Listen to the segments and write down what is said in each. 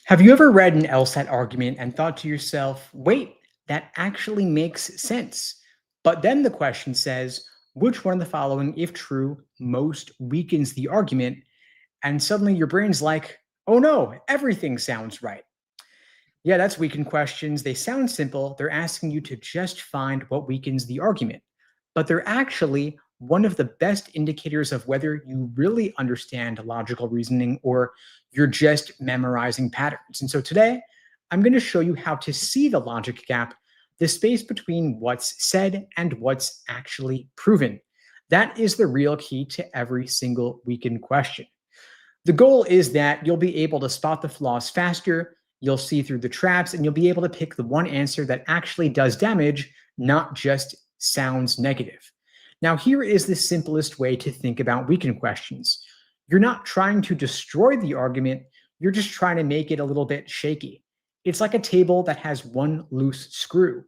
Have you ever read an LSAT argument and thought to yourself, wait, that actually makes sense? But then the question says, which one of the following, if true, most weakens the argument? And suddenly your brain's like, oh no, everything sounds right. Yeah, that's weakened questions. They sound simple. They're asking you to just find what weakens the argument. But they're actually one of the best indicators of whether you really understand logical reasoning or you're just memorizing patterns. And so today, I'm going to show you how to see the logic gap, the space between what's said and what's actually proven. That is the real key to every single weakened question. The goal is that you'll be able to spot the flaws faster, you'll see through the traps, and you'll be able to pick the one answer that actually does damage, not just sounds negative. Now, here is the simplest way to think about weakened questions. You're not trying to destroy the argument, you're just trying to make it a little bit shaky. It's like a table that has one loose screw.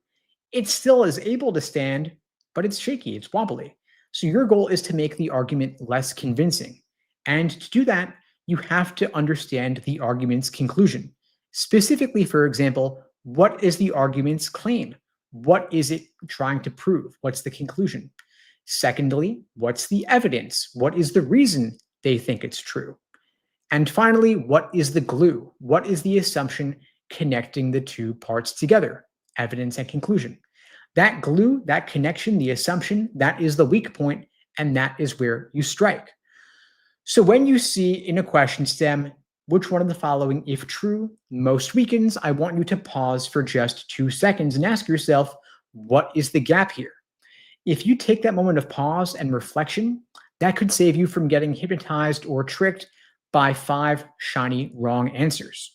It still is able to stand, but it's shaky, it's wobbly. So your goal is to make the argument less convincing. And to do that, you have to understand the argument's conclusion. Specifically, for example, what is the argument's claim? What is it trying to prove? What's the conclusion? Secondly, what's the evidence? What is the reason they think it's true? And finally, what is the glue? What is the assumption connecting the two parts together? Evidence and conclusion. That glue, that connection, the assumption, that is the weak point, and that is where you strike. So when you see in a question stem, which one of the following, if true, most weakens, I want you to pause for just 2 seconds and ask yourself, what is the gap here? If you take that moment of pause and reflection, that could save you from getting hypnotized or tricked by 5 shiny wrong answers.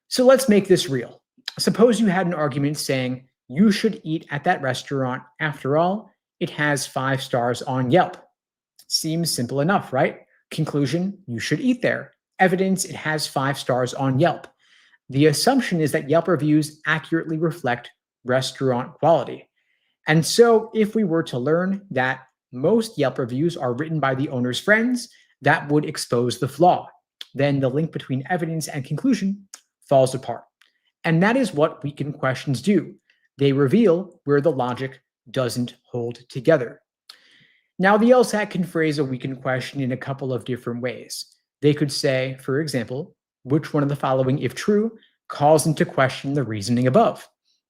So let's make this real. Suppose you had an argument saying you should eat at that restaurant. After all, it has 5 stars on Yelp. Seems simple enough, right? Conclusion, you should eat there. Evidence, it has 5 stars on Yelp. The assumption is that Yelp reviews accurately reflect restaurant quality. And so if we were to learn that most Yelp reviews are written by the owner's friends, that would expose the flaw. Then the link between evidence and conclusion falls apart. And that is what weakened questions do. They reveal where the logic doesn't hold together. Now, the LSAT can phrase a weakened question in a couple of different ways. They could say, for example, which one of the following, if true, calls into question the reasoning above?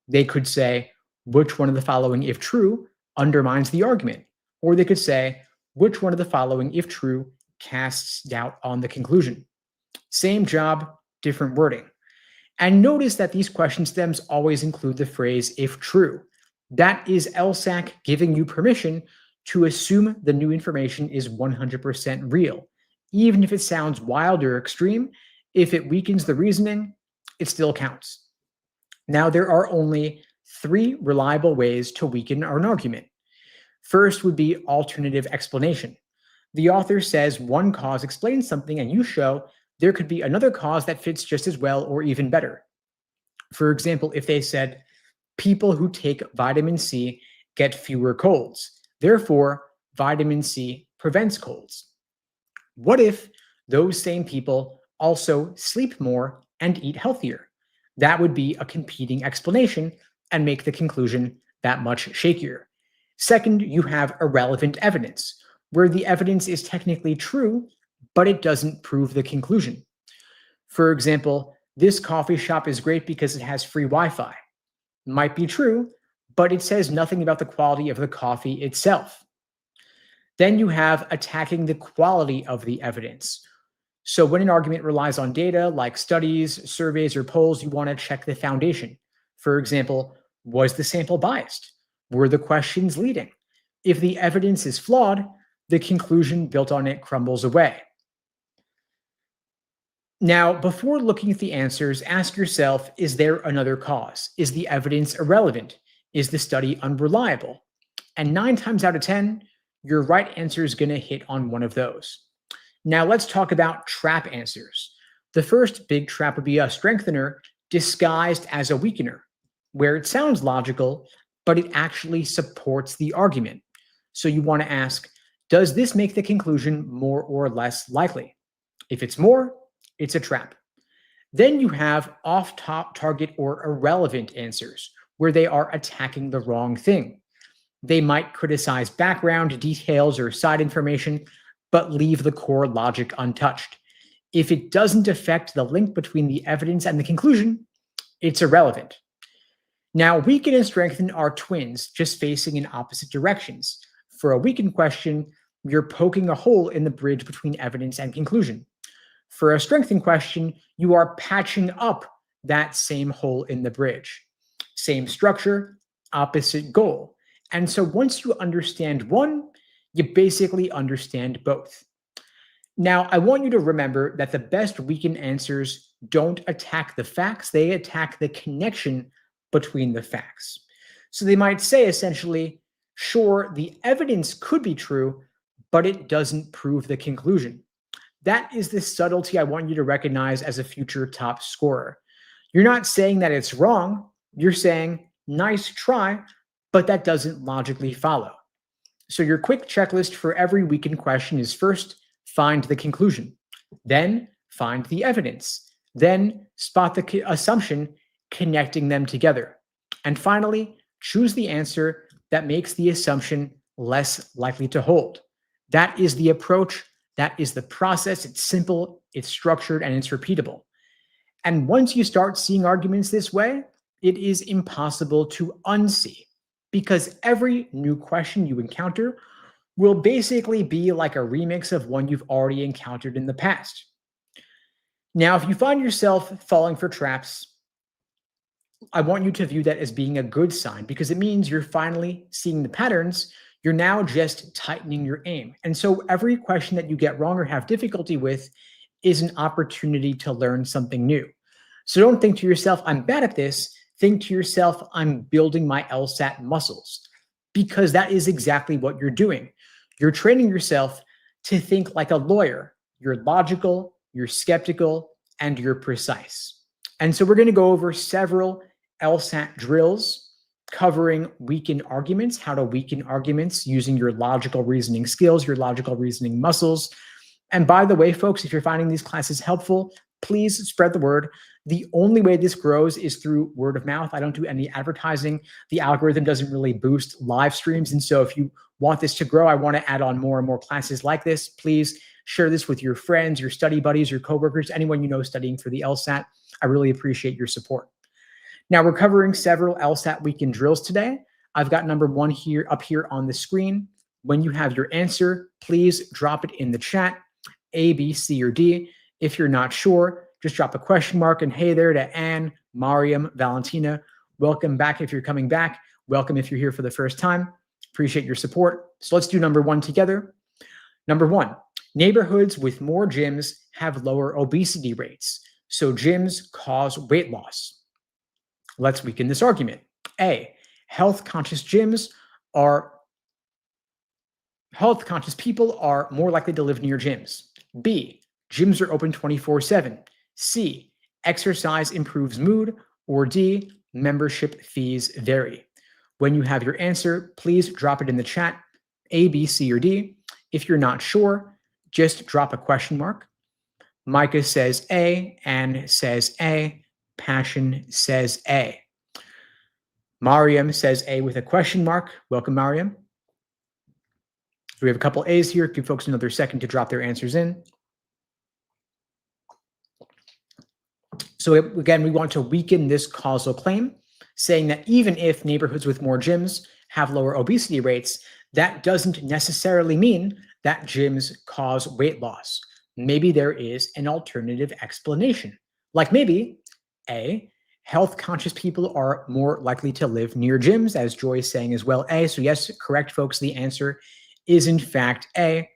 They could say, which one of the following, if true, undermines the argument? Or they could say, which one of the following, if true, casts doubt on the conclusion? Same job, different wording. And notice that these question stems always include the phrase, if true. That is LSAC giving you permission to assume the new information is 100% real. Even if it sounds wild or extreme, if it weakens the reasoning, it still counts. Now, there are only 3 reliable ways to weaken an argument. First would be alternative explanation. The author says one cause explains something, and you show there could be another cause that fits just as well or even better. For example, if they said, people who take vitamin C get fewer colds. Therefore, vitamin C prevents colds. What if those same people also sleep more and eat healthier? That would be a competing explanation and make the conclusion that much shakier. Second, you have irrelevant evidence, where the evidence is technically true, but it doesn't prove the conclusion. For example, this coffee shop is great because it has free Wi-Fi. Might be true, but it says nothing about the quality of the coffee itself. Then you have attacking the quality of the evidence. So when an argument relies on data like studies, surveys, or polls, you want to check the foundation. For example, was the sample biased? Were the questions leading? If the evidence is flawed, the conclusion built on it crumbles away. Now, before looking at the answers, ask yourself, is there another cause? Is the evidence irrelevant? Is the study unreliable? And 9 times out of 10, your right answer is going to hit on one of those. Now let's talk about trap answers. The first big trap would be a strengthener disguised as a weakener, where it sounds logical, but it actually supports the argument. So you want to ask, does this make the conclusion more or less likely? If it's more, it's a trap. Then you have off-top target or irrelevant answers, where they are attacking the wrong thing. They might criticize background, details, or side information, but leave the core logic untouched. If it doesn't affect the link between the evidence and the conclusion, it's irrelevant. Now, weaken and strengthen are twins, just facing in opposite directions. For a weakened question, you're poking a hole in the bridge between evidence and conclusion. For a strengthened question, you are patching up that same hole in the bridge. Same structure, opposite goal. And so once you understand one, you basically understand both. Now, I want you to remember that the best weakened answers don't attack the facts, they attack the connection between the facts. So they might say essentially, sure, the evidence could be true, but it doesn't prove the conclusion. That is the subtlety I want you to recognize as a future top scorer. You're not saying that it's wrong, you're saying, nice try, but that doesn't logically follow. So your quick checklist for every weekend question is first, find the conclusion, then find the evidence, then spot the assumption, connecting them together. And finally, choose the answer that makes the assumption less likely to hold. That is the approach. That is the process. It's simple, it's structured, and it's repeatable. And once you start seeing arguments this way, it is impossible to unsee, because every new question you encounter will basically be like a remix of one you've already encountered in the past. Now, if you find yourself falling for traps, I want you to view that as being a good sign, because it means you're finally seeing the patterns. You're now just tightening your aim. And so every question that you get wrong or have difficulty with is an opportunity to learn something new. So don't think to yourself, I'm bad at this. Think to yourself, I'm building my LSAT muscles, because that is exactly what you're doing. You're training yourself to think like a lawyer. You're logical, you're skeptical, and you're precise. And so we're going to go over several LSAT drills covering weakened arguments, how to weaken arguments using your logical reasoning skills, your logical reasoning muscles. And by the way, folks, if you're finding these classes helpful, please spread the word. The only way this grows is through word of mouth. I don't do any advertising. The algorithm doesn't really boost live streams. And so if you want this to grow, I want to add on more and more classes like this. Please share this with your friends, your study buddies, your coworkers, anyone you know studying for the LSAT. I really appreciate your support. Now, we're covering several LSAT weekend drills today. I've got number one here up here on the screen. When you have your answer, please drop it in the chat, A, B, C, or D. If you're not sure, just drop a question mark. And hey there to Anne, Mariam, Valentina. Welcome back if you're coming back. Welcome if you're here for the first time. Appreciate your support. So let's do number one together. Number one, neighborhoods with more gyms have lower obesity rates. So gyms cause weight loss. Let's weaken this argument. A, health-conscious people are more likely to live near gyms. B, gyms are open 24/7. C, exercise improves mood. Or D, membership fees vary. When you have your answer, please drop it in the chat, A, B, C, or D. If you're not sure, just drop a question mark. Micah says A, Anne says A, Passion says A. Mariam says A with a question mark. Welcome, Mariam. We have a couple A's here. Give folks another second to drop their answers in. So again, we want to weaken this causal claim, saying that even if neighborhoods with more gyms have lower obesity rates, that doesn't necessarily mean that gyms cause weight loss. Maybe there is an alternative explanation. Like maybe A, health-conscious people are more likely to live near gyms, as Joy is saying as well. A, so yes, correct, folks. The answer is in fact A.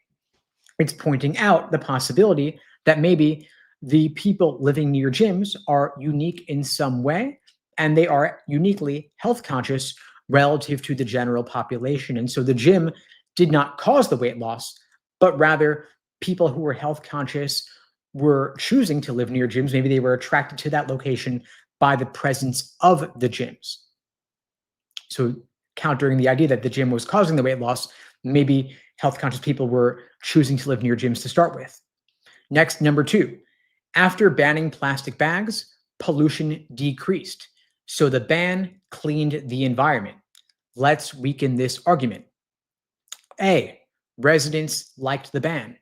It's pointing out the possibility that maybe the people living near gyms are unique in some way, and they are uniquely health-conscious relative to the general population. And so the gym did not cause the weight loss, but rather people who were health-conscious were choosing to live near gyms. Maybe they were attracted to that location by the presence of the gyms. So countering the idea that the gym was causing the weight loss, maybe health-conscious people were choosing to live near gyms to start with. Next, number two, After banning plastic bags, pollution decreased. So the ban cleaned the environment. Let's weaken this argument. A. Residents liked the ban.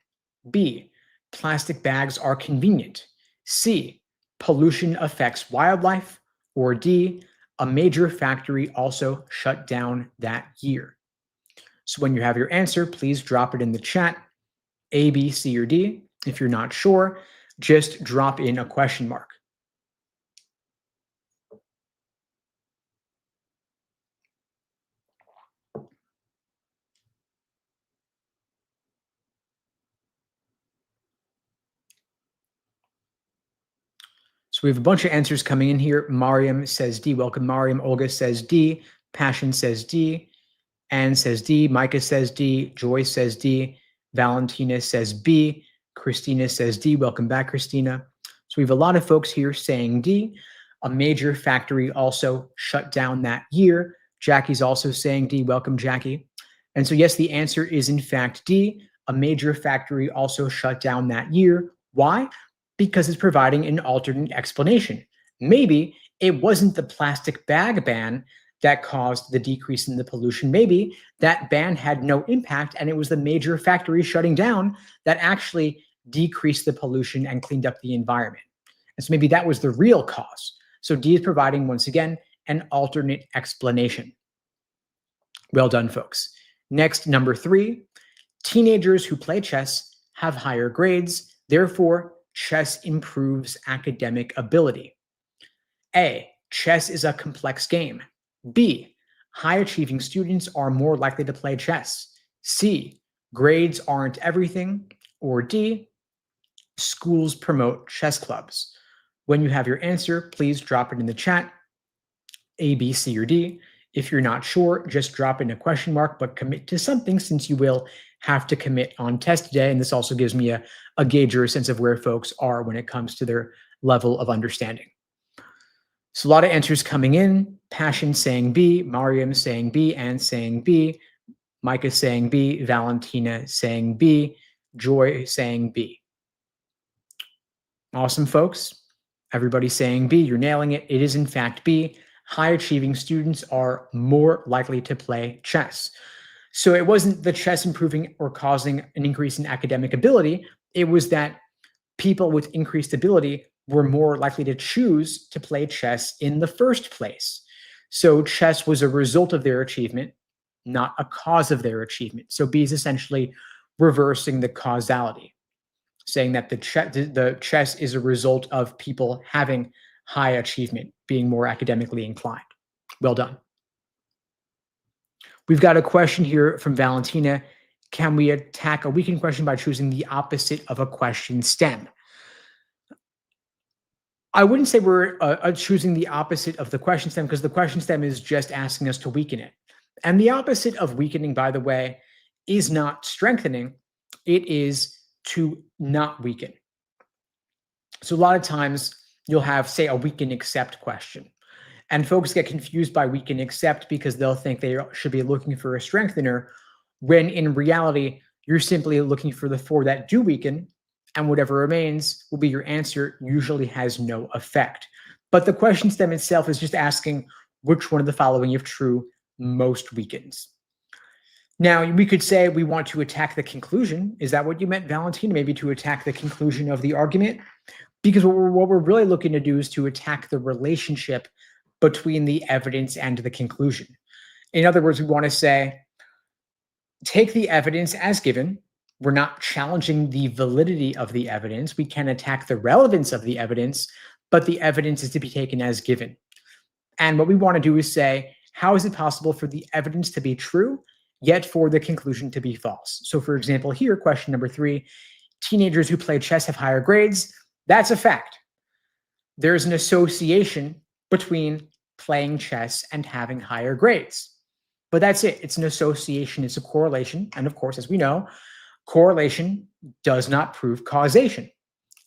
B. Plastic bags are convenient. C. Pollution affects wildlife. Or D. A major factory also shut down that year. So when you have your answer, please drop it in the chat. A, B, C, or D. If you're not sure, just drop in a question mark. So we have a bunch of answers coming in here. Mariam says D. Welcome, Mariam. Olga says D. Passion says D. Anne says D. Micah says D. Joy says D. Valentina says B. Christina says D. Welcome back, Christina. So we have a lot of folks here saying D. A major factory also shut down that year. Jackie's also saying D. Welcome, Jackie. And so, yes, the answer is in fact D. A major factory also shut down that year. Why? Because it's providing an alternate explanation. Maybe it wasn't the plastic bag ban that caused the decrease in the pollution. Maybe that ban had no impact and it was the major factory shutting down that actually decreased the pollution and cleaned up the environment. And so maybe that was the real cause. So D is providing, once again, an alternate explanation. Well done, folks. Next, number 3, teenagers who play chess have higher grades. Therefore, chess improves academic ability. A, chess is a complex game. B, high-achieving students are more likely to play chess. C, grades aren't everything. Or D, schools promote chess clubs. When you have your answer, please drop it in the chat. A, B, C, or D. If you're not sure, just drop in a question mark, but commit to something since you will have to commit on test today. And this also gives me a gauge or a sense of where folks are when it comes to their level of understanding. So a lot of answers coming in. Passion saying B, Mariam saying B, and saying B, Micah saying B, Valentina saying B, Joy saying B. Awesome, folks. Everybody saying B, you're nailing it. It is in fact B. High-achieving students are more likely to play chess. So it wasn't the chess improving or causing an increase in academic ability. It was that people with increased ability were more likely to choose to play chess in the first place. So chess was a result of their achievement, not a cause of their achievement. So B is essentially reversing the causality, saying that the chess is a result of people having high achievement, being more academically inclined. Well done. We've got a question here from Valentina. Can we attack a weakened question by choosing the opposite of a question stem? I wouldn't say we're choosing the opposite of the question stem, because the question stem is just asking us to weaken it. And the opposite of weakening, by the way, is not strengthening. It is to not weaken. So a lot of times you'll have, say, a weaken accept question. And folks get confused by weaken accept because they'll think they should be looking for a strengthener, when in reality, you're simply looking for the 4 that do weaken, and whatever remains will be your answer, usually has no effect. But the question stem itself is just asking which one of the following, if true, most weakens. Now, we could say we want to attack the conclusion. Is that what you meant, Valentina? Maybe to attack the conclusion of the argument? Because what we're really looking to do is to attack the relationship between the evidence and the conclusion. In other words, we want to say, take the evidence as given. We're not challenging the validity of the evidence. We can attack the relevance of the evidence, but the evidence is to be taken as given. And what we want to do is say, how is it possible for the evidence to be true, yet for the conclusion to be false? So for example, here, question number 3, teenagers who play chess have higher grades. That's a fact. There's an association between playing chess and having higher grades. But that's it. It's an association. It's a correlation. And of course, as we know, correlation does not prove causation,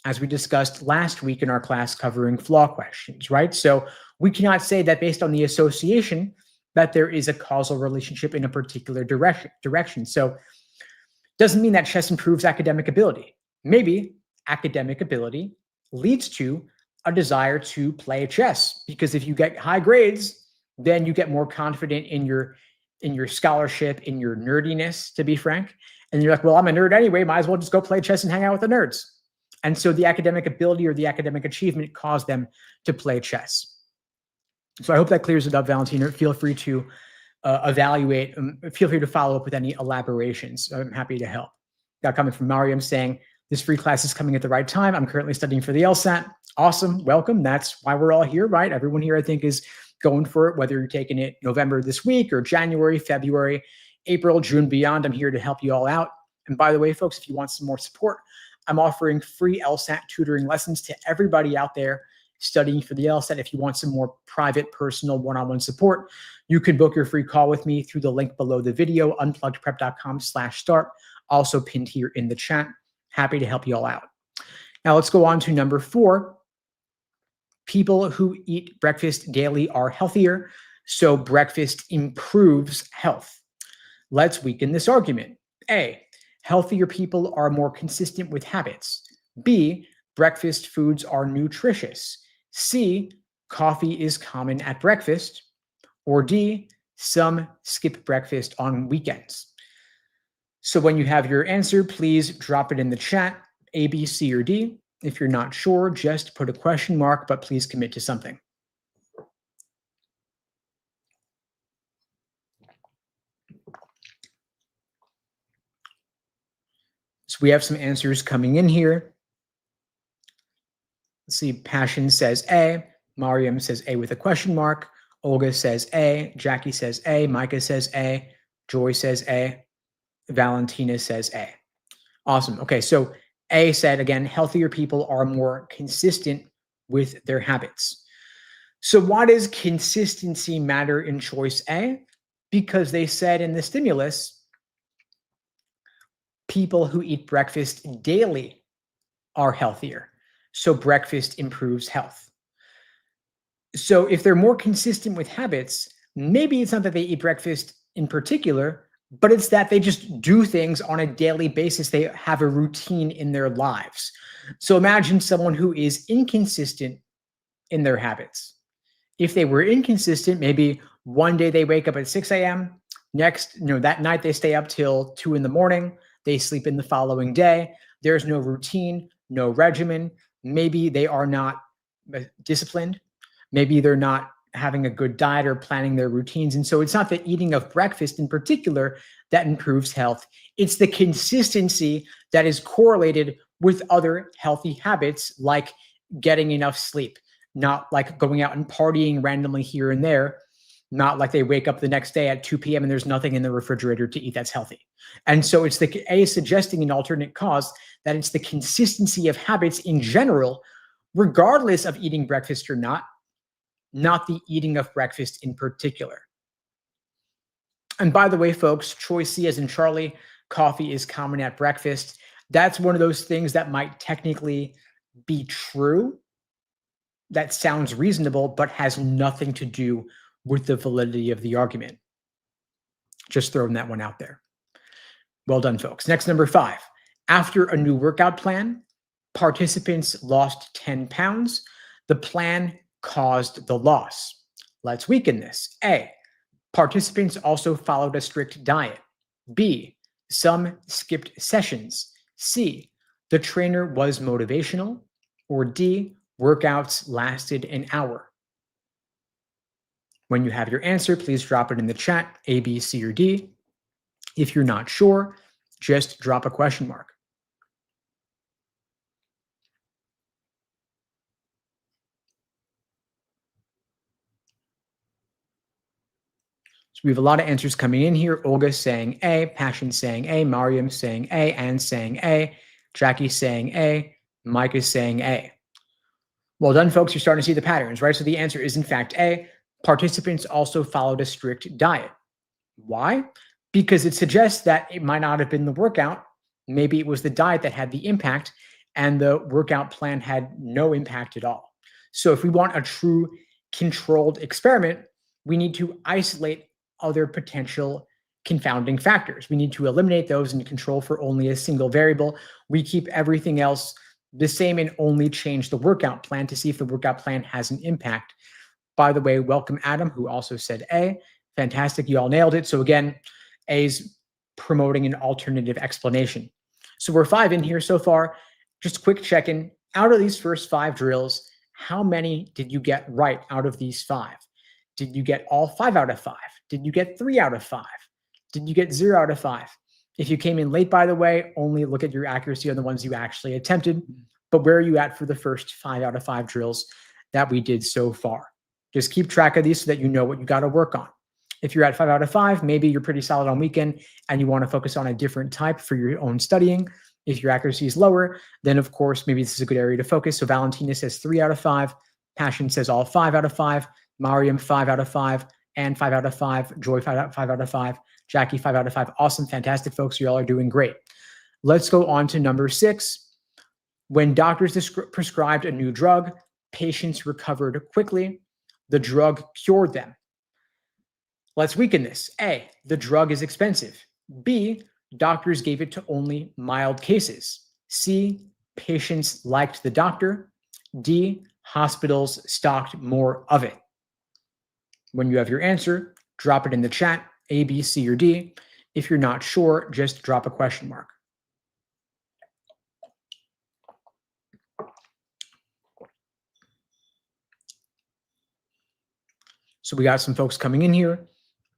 as we discussed last week in our class covering flaw questions, right? So we cannot say that based on the association that there is a causal relationship in a particular direction. So doesn't mean that chess improves academic ability. Maybe academic ability leads to a desire to play chess, because if you get high grades, then you get more confident in your scholarship, in your nerdiness, to be frank. And you're like, well, I'm a nerd anyway, might as well just go play chess and hang out with the nerds. And so the academic ability or the academic achievement caused them to play chess. So I hope that clears it up, Valentina. Feel free to evaluate, feel free to follow up with any elaborations. I'm happy to help. Got comment from Mariam saying, this free class is coming at the right time. I'm currently studying for the LSAT. Awesome, welcome. That's why we're all here, right? Everyone here, I think, is going for it, whether you're taking it November this week or January, February, April, June, beyond. I'm here to help you all out. And by the way, folks, if you want some more support, I'm offering free LSAT tutoring lessons to everybody out there studying for the LSAT. If you want some more private, personal, one-on-one support, you can book your free call with me through the link below the video, unpluggedprep.com/start, also pinned here in the chat. Happy to help you all out. Now let's go on to number 4. People who eat breakfast daily are healthier, so breakfast improves health. Let's weaken this argument. A, healthier people are more consistent with habits. B, breakfast foods are nutritious. C, coffee is common at breakfast. Or D, some skip breakfast on weekends. So when you have your answer, please drop it in the chat, A, B, C, or D. If you're not sure, just put a question mark, but please commit to something. So we have some answers coming in here. Let's see, Passion says A, Mariam says A with a question mark, Olga says A, Jackie says A, Micah says A, Joy says A, Valentina says A. Awesome. Okay, so A said, again, healthier people are more consistent with their habits. So why does consistency matter in choice A? Because they said in the stimulus, people who eat breakfast daily are healthier. So breakfast improves health. So if they're more consistent with habits, maybe it's not that they eat breakfast in particular, but it's that they just do things on a daily basis. They have a routine in their lives. So imagine someone who is inconsistent in their habits. If they were inconsistent, maybe one day they wake up at 6 a.m., next, that night they stay up till 2 in the morning, they sleep in the following day. There's no routine, no regimen. Maybe they are not disciplined. Maybe they're not having a good diet or planning their routines. And so it's not the eating of breakfast in particular that improves health. It's the consistency that is correlated with other healthy habits, like getting enough sleep, not like going out and partying randomly here and there, not like they wake up the next day at 2 p.m. and there's nothing in the refrigerator to eat that's healthy. And so it's the A suggesting an alternate cause, that it's the consistency of habits in general, regardless of eating breakfast or not the eating of breakfast in particular. And by the way, folks, choice C as in Charlie, coffee is common at breakfast. That's one of those things that might technically be true. That sounds reasonable, but has nothing to do with the validity of the argument. Just throwing that one out there. Well done, folks. Next, number 5. After a new workout plan, participants lost 10 pounds. The plan caused the loss. Let's weaken this. A, participants also followed a strict diet. B, some skipped sessions. C, the trainer was motivational. Or D, workouts lasted an hour. When you have your answer, please drop it in the chat, A, B, C, or D. If you're not sure, just drop a question mark. So we have a lot of answers coming in here. Olga saying A, Passion saying A, Mariam saying A, Anne saying A, Jackie saying A, Mike is saying A. Well done, folks. You're starting to see the patterns, right? So the answer is, in fact, A. Participants also followed a strict diet. Why? Because it suggests that it might not have been the workout. Maybe it was the diet that had the impact, and the workout plan had no impact at all. So if we want a true controlled experiment, we need to isolate other potential confounding factors. We need to eliminate those and control for only a single variable. We keep everything else The same and only change the workout plan to see if the workout plan has an impact. By the way, welcome Adam, who also said A. Fantastic, you all nailed it. So again, A's promoting an alternative explanation. So we're 5 in here so far. Just quick check-in. Out of these first 5 drills, how many did you get right out of these 5? Did you get all 5 out of 5? Did you get 3 out of 5? Did you get 0 out of 5? If you came in late, by the way, only look at your accuracy on the ones you actually attempted. But where are you at for the first 5 out of 5 drills that we did so far? Just keep track of these so that you know what you got to work on. If you're at 5 out of 5, maybe you're pretty solid on weekend and you want to focus on a different type for your own studying. If your accuracy is lower, then of course, maybe this is a good area to focus. So Valentina says 3 out of 5. Passion says all 5 out of 5. Mariam, 5 out of 5. Anne, 5 out of 5. Joy, 5 out of 5. Jackie, 5 out of 5. Awesome. Fantastic, folks. You all are doing great. Let's go on to number 6. When doctors prescribed a new drug, patients recovered quickly. The drug cured them. Let's weaken this. A, the drug is expensive. B, doctors gave it to only mild cases. C, patients liked the doctor. D, hospitals stocked more of it. When you have your answer, drop it in the chat, A, B, C, or D. If you're not sure, just drop a question mark. So we got some folks coming in here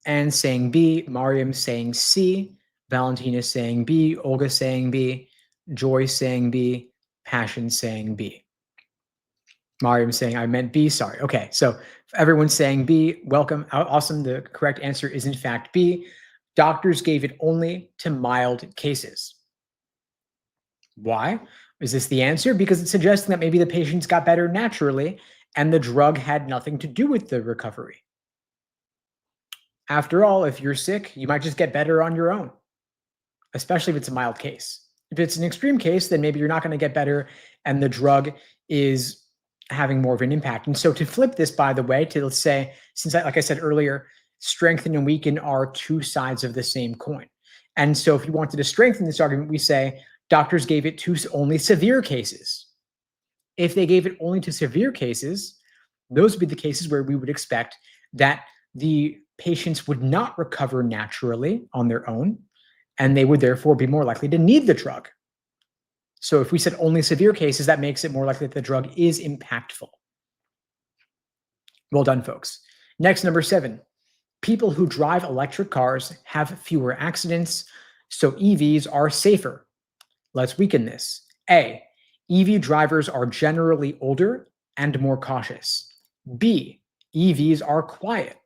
and saying B, Mariam saying C, Valentina saying B, Olga saying B, Joy saying B, Passion saying B. Mariam saying I meant B, sorry. Okay, so everyone's saying B, welcome, awesome. The correct answer is in fact B. Doctors gave it only to mild cases. Why? Is this the answer? Because it's suggesting that maybe the patients got better naturally and the drug had nothing to do with the recovery. After all, if you're sick, you might just get better on your own, especially if it's a mild case. If it's an extreme case, then maybe you're not going to get better and the drug is having more of an impact. And so to flip this, by the way, to let's say, since like I said earlier, strengthen and weaken are 2 sides of the same coin. And so if you wanted to strengthen this argument, we say doctors gave it to only severe cases. If they gave it only to severe cases, those would be the cases where we would expect that the patients would not recover naturally on their own, and they would therefore be more likely to need the drug. So if we said only severe cases, that makes it more likely that the drug is impactful. Well done, folks. Next, number 7. People who drive electric cars have fewer accidents, so EVs are safer. Let's weaken this. A, EV drivers are generally older and more cautious. B, EVs are quiet.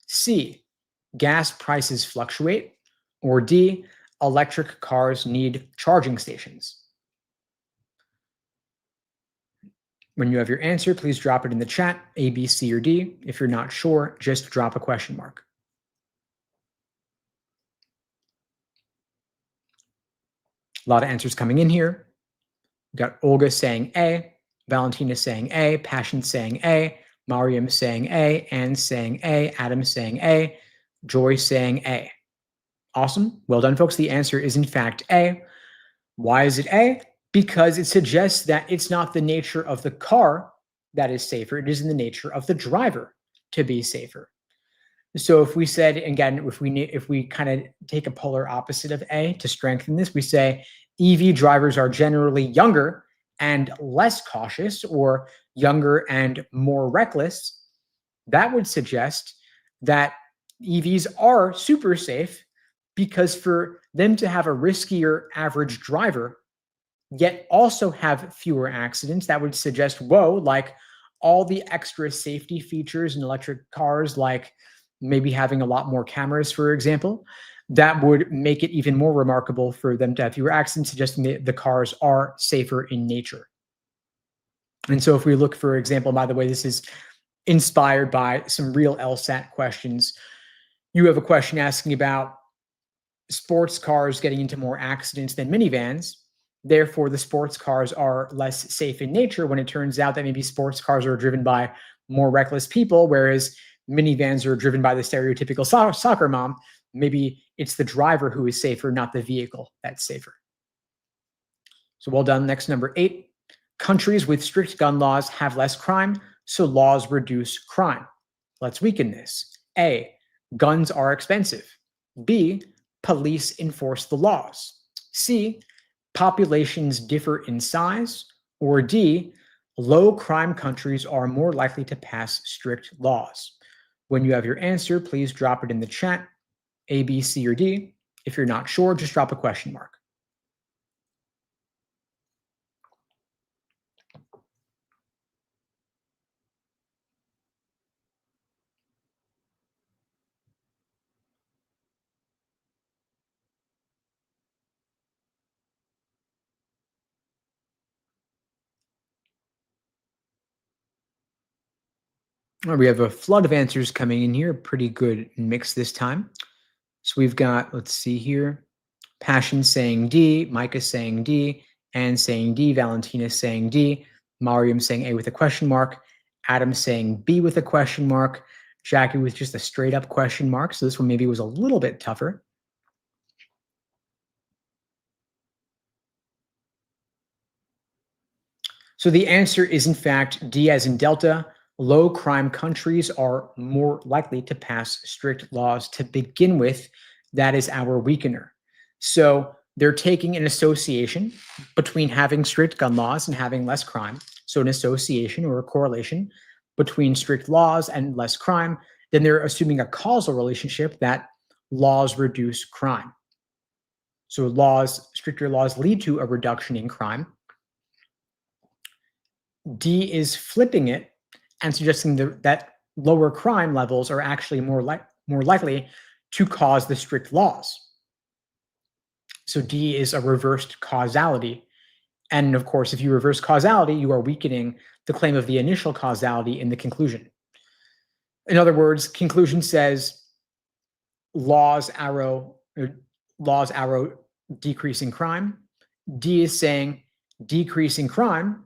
C, gas prices fluctuate. Or D, electric cars need charging stations. When you have your answer, please drop it in the chat, A, B, C, or D. If you're not sure, just drop a question mark. A lot of answers coming in here. We've got Olga saying A, Valentina saying A, Passion saying A, Mariam saying A, Anne saying A, Adam saying A, Joy saying A. Awesome. Well done, folks. The answer is in fact A. Why is it A? Because it suggests that it's not the nature of the car that is safer. It is in the nature of the driver to be safer. So if we said, again, if we kind of take a polar opposite of A to strengthen this, we say EV drivers are generally younger and less cautious, or younger and more reckless. That would suggest that EVs are super safe, because for them to have a riskier average driver, yet also have fewer accidents, that would suggest, whoa, like all the extra safety features in electric cars, like maybe having a lot more cameras, for example, that would make it even more remarkable for them to have fewer accidents, suggesting that the cars are safer in nature. And so if we look, for example, by the way, this is inspired by some real LSAT questions. You have a question asking about sports cars getting into more accidents than minivans. Therefore, the sports cars are less safe in nature, when it turns out that maybe sports cars are driven by more reckless people, whereas minivans are driven by the stereotypical soccer mom. Maybe it's the driver who is safer, not the vehicle that's safer. So well done. Next, number 8. countries with strict gun laws have less crime, so laws reduce crime. Let's weaken this. A, guns are expensive. B, police enforce the laws. C, populations differ in size. Or D, low crime countries are more likely to pass strict laws. When you have your answer, please drop it in the chat, A, B, C, or D. If you're not sure, just drop a question mark. We have a flood of answers coming in here. Pretty good mix this time. So we've got, let's see here, Passion saying D, Micah saying D, Anne saying D, Valentina saying D, Mariam saying A with a question mark, Adam saying B with a question mark, Jackie with just a straight up question mark. So this one maybe was a little bit tougher. So the answer is in fact D as in Delta. Low crime countries are more likely to pass strict laws to begin with. That is our weakener. So they're taking an association between having strict gun laws and having less crime. So an association or a correlation between strict laws and less crime. Then they're assuming a causal relationship that laws reduce crime. So stricter laws lead to a reduction in crime. D is flipping it and suggesting that lower crime levels are actually more likely to cause the strict laws. So D is a reversed causality. And of course, if you reverse causality, you are weakening the claim of the initial causality in the conclusion. In other words, conclusion says laws arrow decreasing crime. D is saying decreasing crime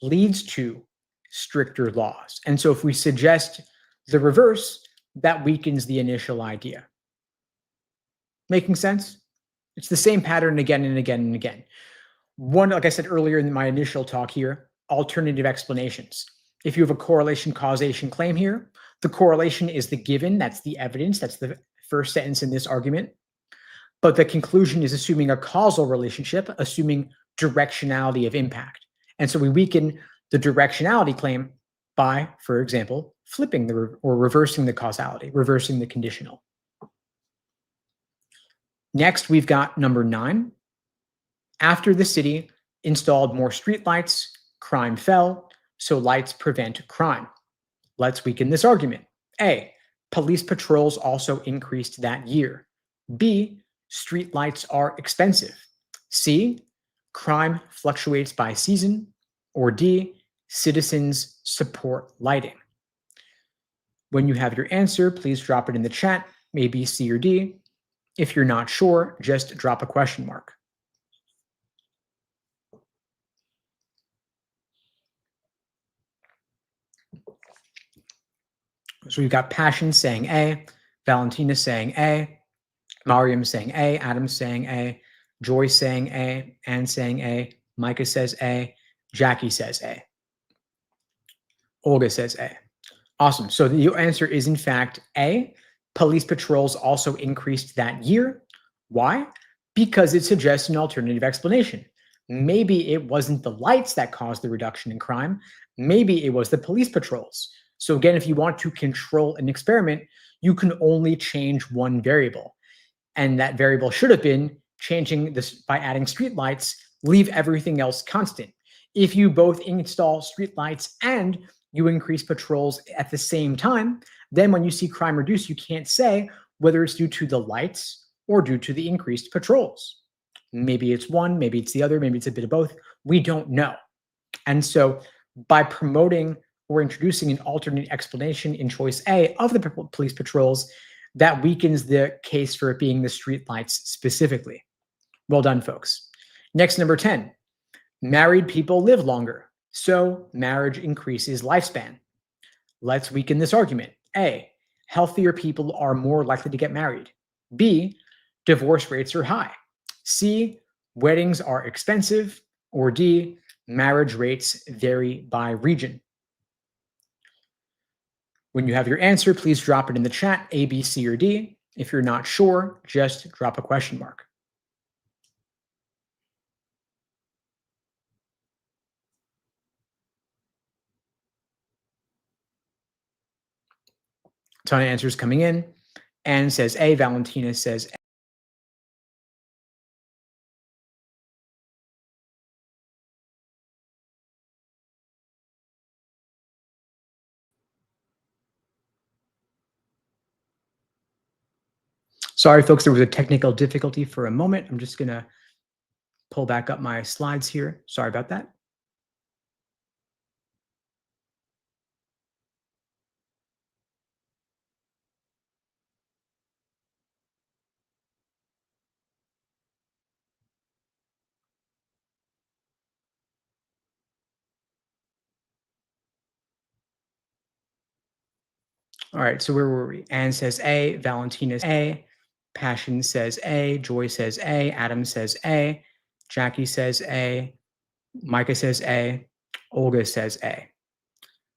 leads to stricter laws. And so if we suggest the reverse, that weakens the initial idea. Making sense? It's the same pattern again and again and again. One, like I said earlier in my initial talk here, alternative explanations. If you have a correlation causation claim here, the correlation is the given, that's the evidence, that's the first sentence in this argument. But the conclusion is assuming a causal relationship, assuming directionality of impact. And so we weaken the directionality claim by, for example, flipping or reversing the causality, reversing the conditional. Next, we've got number 9. After the city installed more streetlights, crime fell, so lights prevent crime. Let's weaken this argument. A, police patrols also increased that year. B, streetlights are expensive. C, crime fluctuates by season. Or D, citizens support lighting. When you have your answer, please drop it in the chat, A, B, C, or D. If you're not sure, just drop a question mark. So we've got Passion saying A, Valentina saying A, Mariam saying A, Adam saying A, Joy saying A, Anne saying A, Micah says A, Jackie says A. Olga says A. Awesome. So the answer is in fact A. Police patrols also increased that year. Why? Because it suggests an alternative explanation. Maybe it wasn't the lights that caused the reduction in crime. Maybe it was the police patrols. So again, if you want to control an experiment, you can only change one variable. And that variable should have been changing this by adding streetlights, leave everything else constant. If you both install streetlights and you increase patrols at the same time, then when you see crime reduce, you can't say whether it's due to the lights or due to the increased patrols. Maybe it's one, maybe it's the other, maybe it's a bit of both. We don't know. And so by promoting or introducing an alternate explanation in choice A of the police patrols, that weakens the case for it being the streetlights specifically. Well done, folks. Next, number 10. Married people live longer, so marriage increases lifespan. Let's weaken this argument. A, healthier people are more likely to get married. B, divorce rates are high. C, weddings are expensive. Or D, Marriage rates vary by region. When you have your answer, please drop it in the chat, A, B, C, or D. If you're not sure, just drop a question mark. A ton of answers coming in. Anne says A, Valentina says A. Sorry, folks, there was a technical difficulty for a moment. I'm just going to pull back up my slides here. Sorry about that. All right, so where were we? Anne says A, Valentina says A, Passion says A, Joy says A, Adam says A, Jackie says A, Micah says A, Olga says A.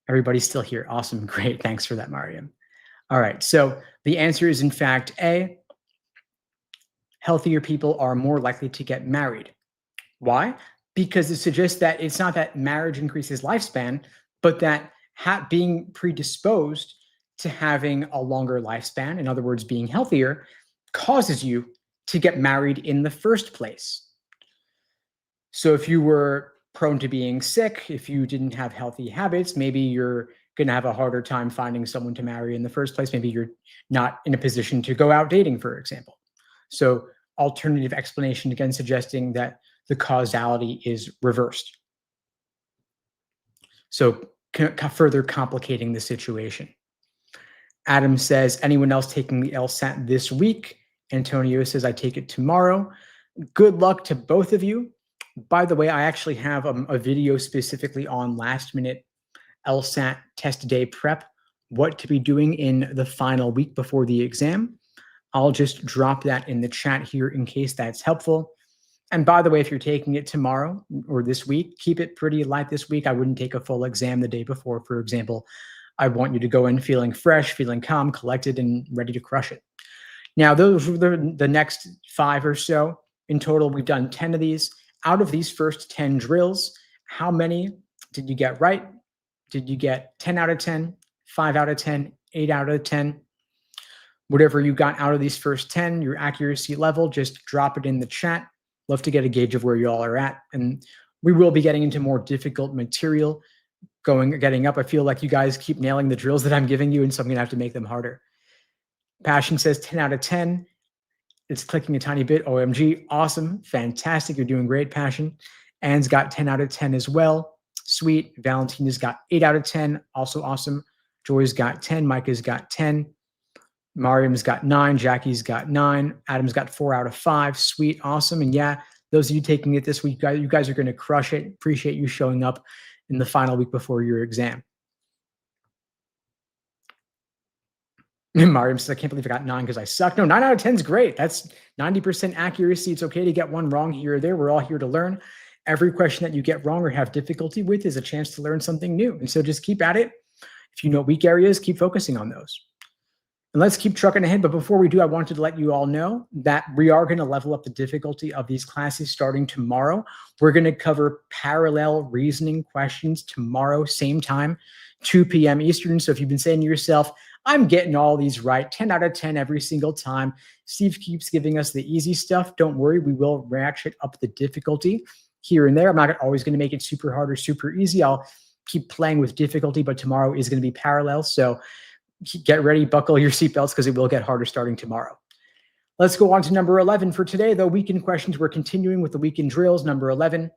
Everybody's still here. Awesome. Great. Thanks for that, Mariam. All right, so the answer is in fact A. Healthier people are more likely to get married. Why? Because it suggests that it's not that marriage increases lifespan, but that being predisposed to having a longer lifespan, in other words, being healthier, causes you to get married in the first place. So if you were prone to being sick, if you didn't have healthy habits, maybe you're going to have a harder time finding someone to marry in the first place. Maybe you're not in a position to go out dating, for example. So alternative explanation, again, suggesting that the causality is reversed. So further complicating the situation. Adam says, anyone else taking the LSAT this week? Antonio says, I take it tomorrow. Good luck to both of you. By the way, I actually have a video specifically on last minute LSAT test day prep, what to be doing in the final week before the exam. I'll just drop that in the chat here in case that's helpful. And by the way, if you're taking it tomorrow or this week, keep it pretty light this week. I wouldn't take a full exam the day before, for example. I want you to go in feeling fresh, feeling calm, collected, and ready to crush it. Now, those are the next 5 or so. In total, we've done 10 of these. Out of these first 10 drills, how many did you get right? Did you get 10 out of 10, 5 out of 10, 8 out of 10? Whatever you got out of these first 10, your accuracy level, just drop it in the chat. Love to get a gauge of where you all are at. And we will be getting into more difficult material getting up. I feel like you guys keep nailing the drills that I'm giving you, and so I'm going to have to make them harder. Passion says 10 out of 10. It's clicking a tiny bit. OMG. Awesome. Fantastic. You're doing great, Passion. Anne's got 10 out of 10 as well. Sweet. Valentina's got 8 out of 10. Also awesome. Joy's got 10. Micah's got 10. Mariam's got 9. Jackie's got 9. Adam's got 4 out of 5. Sweet. Awesome. And yeah, those of you taking it this week, you guys are going to crush it. Appreciate you showing up in the final week before your exam. Mariam says, I can't believe I got 9 because I suck. No, 9 out of 10 is great. That's 90% accuracy. It's okay to get one wrong here or there. We're all here to learn. Every question that you get wrong or have difficulty with is a chance to learn something new. And so just keep at it. If you know weak areas, keep focusing on those. And let's keep trucking ahead. But before we do, I wanted to let you all know that we are going to level up the difficulty of these classes starting tomorrow. We're going to cover parallel reasoning questions tomorrow, same time, 2 p.m. Eastern. So if you've been saying to yourself, I'm getting all these right, 10 out of 10 every single time. Steve keeps giving us the easy stuff. Don't worry, we will ratchet up the difficulty here and there. I'm not always going to make it super hard or super easy. I'll keep playing with difficulty, but tomorrow is going to be parallel. So get ready, buckle your seatbelts because it will get harder starting tomorrow. Let's go on to number 11 for today. The weekend questions, we're continuing with the weekend drills. Number 11,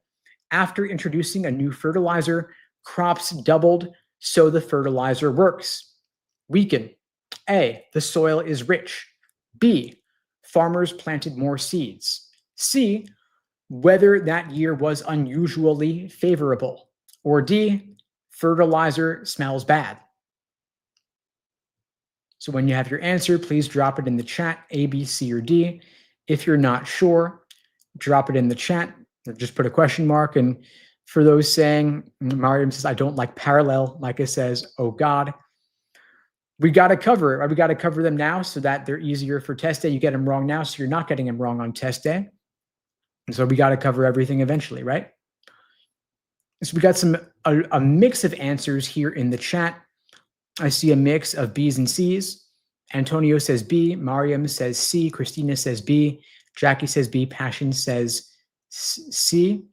after introducing a new fertilizer, crops doubled, so the fertilizer works. Weekend, A, the soil is rich. B, farmers planted more seeds. C, weather that year was unusually favorable. Or D, fertilizer smells bad. So when you have your answer, please drop it in the chat, A, B, C, or D. If you're not sure, drop it in the chat or just put a question mark. And For those saying, Mariam says, I don't like parallel. Micah says, oh God. We got to cover it. We got to cover them now so that they're easier for test day. You get them wrong now, so you're not getting them wrong on test day. And so we got to cover everything eventually, right? So we got a mix of answers here in the chat. I see a mix of B's and C's. Antonio says B, Mariam says C, Christina says B, Jackie says B, Passion says C,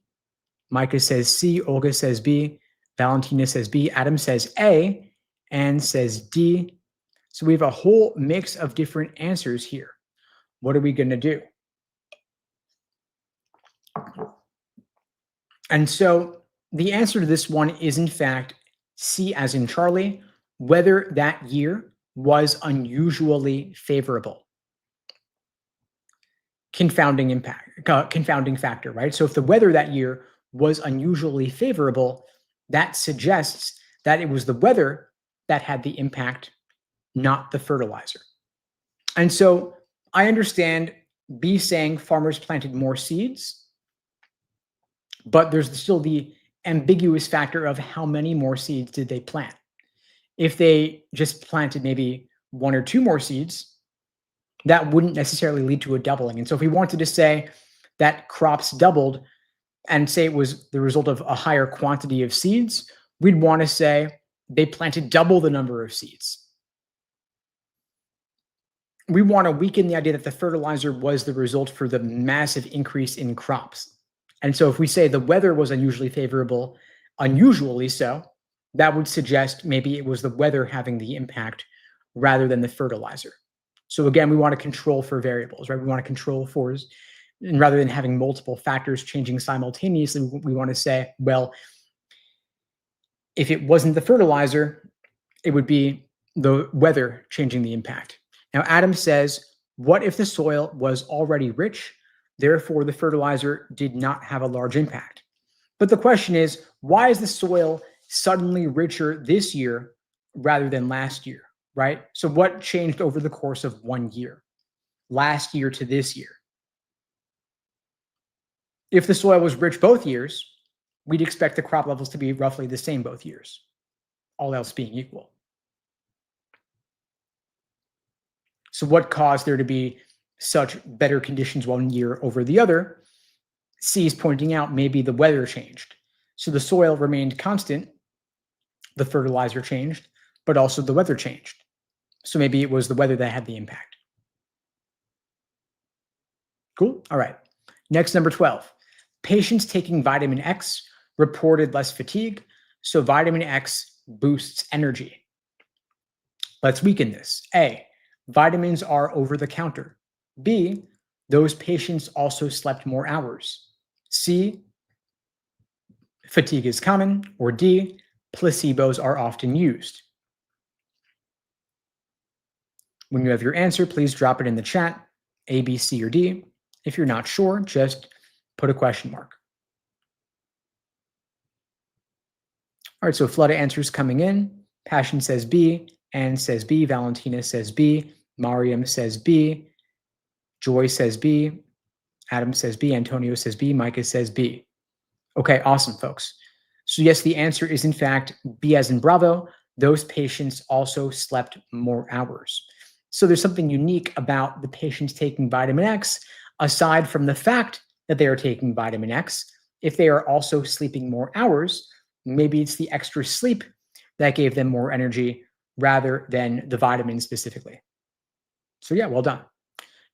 Micah says C, Olga says B, Valentina says B, Adam says A, Anne says D. So we have a whole mix of different answers here. What are we going to do? And so the answer to this one is, in fact, C as in Charlie, whether that year was unusually favorable. Confounding factor, right? So if the weather that year was unusually favorable, that suggests that it was the weather that had the impact, not the fertilizer. And so I understand B saying farmers planted more seeds, but there's still the ambiguous factor of how many more seeds did they plant. If they just planted maybe one or two more seeds, that wouldn't necessarily lead to a doubling. And so if we wanted to say that crops doubled and say it was the result of a higher quantity of seeds, we'd want to say they planted double the number of seeds. We want to weaken the idea that the fertilizer was the result for the massive increase in crops. And so if we say the weather was unusually favorable, unusually so, that would suggest maybe it was the weather having the impact rather than the fertilizer. So again, we want to control for variables, right? We want to control for, and rather than having multiple factors changing simultaneously, we want to say, well, if it wasn't the fertilizer, it would be the weather changing the impact. Now, Adam says, what if the soil was already rich, therefore the fertilizer did not have a large impact? But the question is, why is the soil suddenly richer this year rather than last year, right? So what changed over the course of 1 year, last year to this year? If the soil was rich both years, we'd expect the crop levels to be roughly the same both years, all else being equal. So what caused there to be such better conditions 1 year over the other? C is pointing out maybe the weather changed. So the soil remained constant, the fertilizer changed, but also the weather changed. So maybe it was the weather that had the impact. Cool. All right. Next, number 12. Patients taking vitamin X reported less fatigue. So vitamin X boosts energy. Let's weaken this. A, vitamins are over the counter. B, those patients also slept more hours. C, fatigue is common. Or D, placebos are often used. When you have your answer, please drop it in the chat, A, B, C, or D. If you're not sure, just put a question mark. All right, so a flood of answers coming in. Passion says B, Anne says B, Valentina says B, Mariam says B, Joy says B, Adam says B, Antonio says B, Micah says B. Okay, awesome, folks. So yes, the answer is in fact B as in Bravo. Those patients also slept more hours. So there's something unique about the patients taking vitamin X, aside from the fact that they are taking vitamin X. If they are also sleeping more hours, maybe it's the extra sleep that gave them more energy rather than the vitamin specifically. So yeah, well done.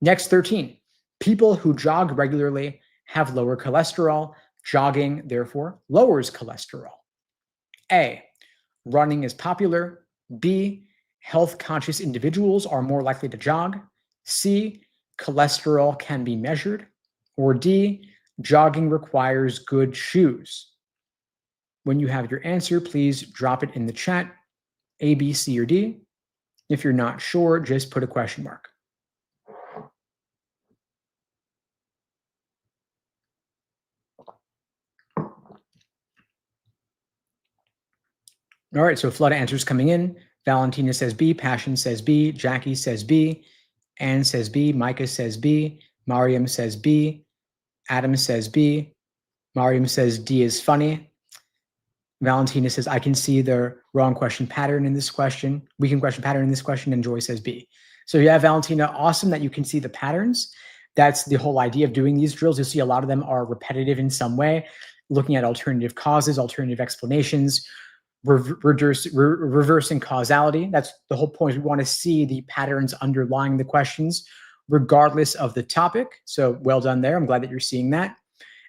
Next, 13. People who jog regularly have lower cholesterol. Jogging, therefore, lowers cholesterol. A, running is popular. B, health-conscious individuals are more likely to jog. C, cholesterol can be measured. Or D, jogging requires good shoes. When you have your answer, please drop it in the chat, A, B, C, or D. If you're not sure, just put a question mark. All right, so a flood of answers coming in. Valentina says B, Passion says B, Jackie says B, Anne says B, Micah says B, Mariam says B, Adam says B, Mariam says D is funny. Valentina says, I can see the wrong question pattern in this question, weekend question pattern in this question, and Joy says B. So yeah, Valentina, awesome that you can see the patterns. That's the whole idea of doing these drills. You'll see a lot of them are repetitive in some way, looking at alternative causes, alternative explanations, reversing causality. That's the whole point. We want to see the patterns underlying the questions, regardless of the topic. So well done there. I'm glad that you're seeing that.